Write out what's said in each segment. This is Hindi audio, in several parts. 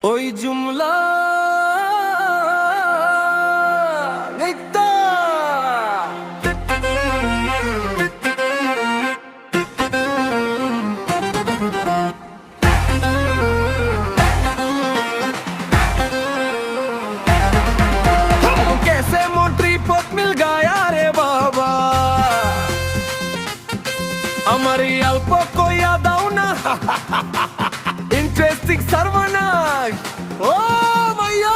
ওই জুমলা নিত্যা कैसे मोटरी पत मिल गया रे बाबा हमारी अल्प को याद आओ ना इंटरेस्टिंग सर्वनाश ओ भैया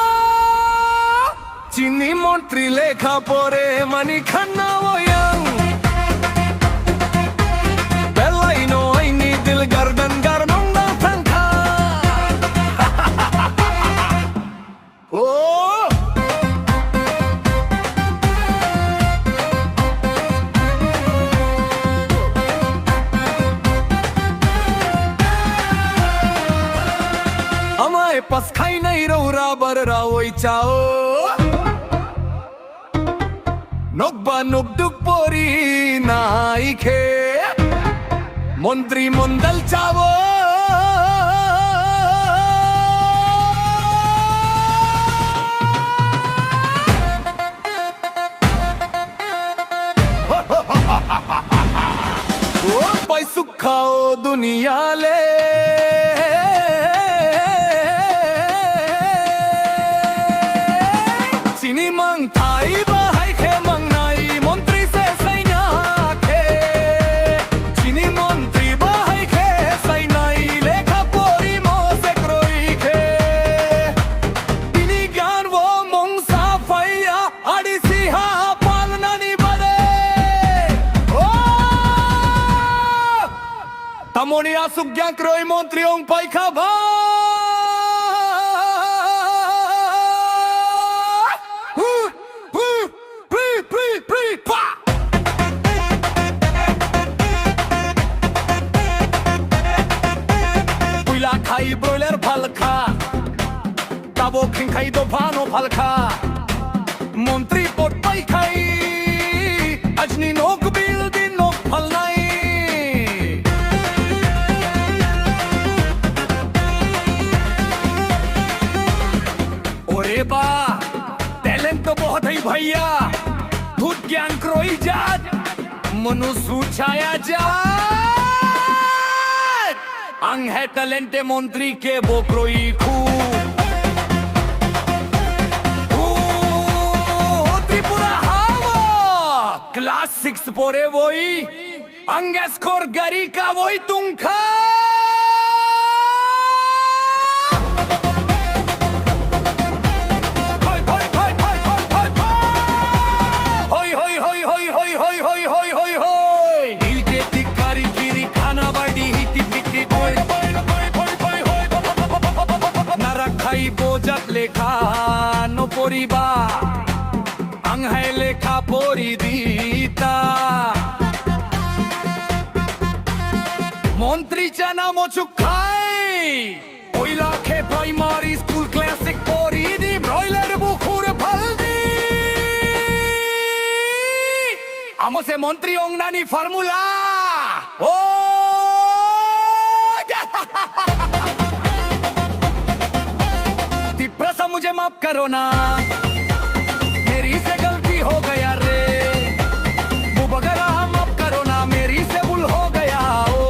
चीनी मंत्री लेखा परे मनी खन्ना वो यंग बेलाइनो आईनी दिल गर्दन गर्दोंगा फंखा ओ हमारे पास खाई नहीं रौरा बर रावई चाओ नोकबा नुकदुक पोरी नाइखे मंत्री मंडल चावो ओ पैसु खाओ दुनिया ले चीनी मंग थाई बाहाई खे मंग नाई मंत्री से सैना खे चीनी मंत्री बाहाई खे सैनाई लेखा पोरी मोसे क्रोई खे इनी ज्ञान वो मंग साफाया आड़ी सिहा पालना नी बड़े ओ तमोनी आसुक ज्ञान क्रोई मंत्री ओंग पाई खा भा खाई ब्रॉयलर फलखा ताबो खिंग खाई दो भानो फलखा मंत्री पोट पाई खाई अजनी नोक बिल दिन नोक फलनाई ओरे बा टैलेंट तो बहुत है भैया भूत ज्ञान क्रोई जात मनुष्य छाया जात अंग है टैलेंटे मंत्री के बोक्रोई खू त्रिपुरा हावा क्लास 6 पोरे वही अंग स्कोर गरी का वही तुम खा बोजत लेखा नो पोरीबा अंग है लेखा पोरी दीता मंत्री चना मोचुक खाई ओइला खे प्राइमरी स्कूल क्लासिक पोरी दी ब्रॉयलर बुखुर फल दी आमो से मंत्री ओंग नानी फार्मूला ओ मुझे माफ करो ना मेरी से गलती हो गया रे वो बगरा माफ करो ना मेरी से भूल हो गया ओ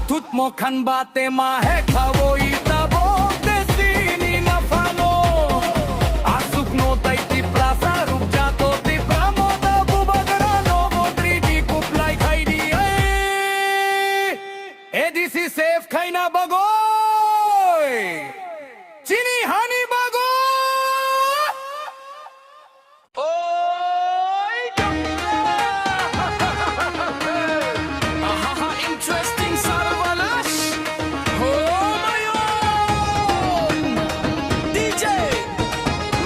तुत मोखन बातें माँ है खावोई तबो देसीनी नफानो आसुक नो तैती प्रासा रुक जा तो ती प्रामोदा वो बगरा नो मोत्री दी कुपलाई खाई दी ए दिसी सेफ खाई ना बगोय चीनी हानी बगो ओय आहा इंटरेस्टिंग सर्वनाश हो मायो डीजे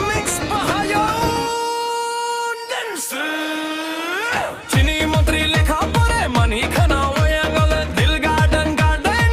मिक्स बहायो डांस चीनी मंत्री लेखा परे मनी खाना दिल garden garden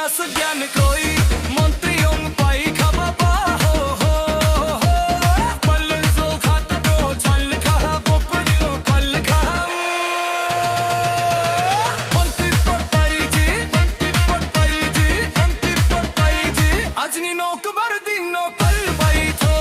class again koi montriong pai khaba pa ho palzo khata do chal kha popyo kal kha montri pai ji ajni nok bar din no kal pai tho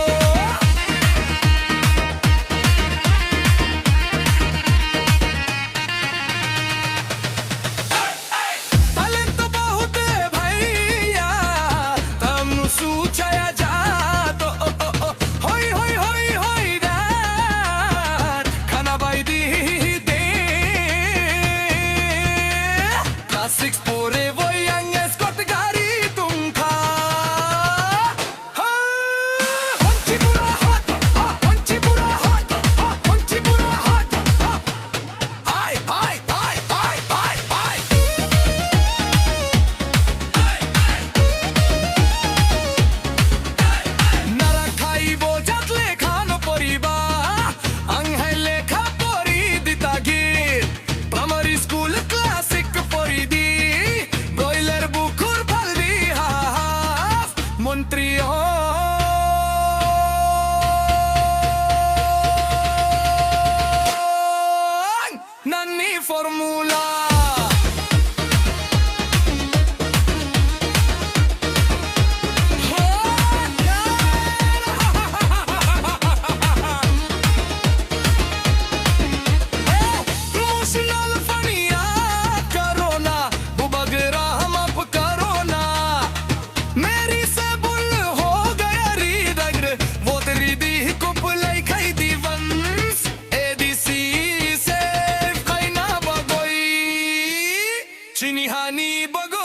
Six pore wo young escort gari tumkha honchi pura hot honchi pura hot honchi pura hot hi nara khaibo jatle khano poriba anghele kha pori dita gir primary school classic Montrio Nanni formula Emotional fania corona bubagra hum ap corona meri Chini hani bago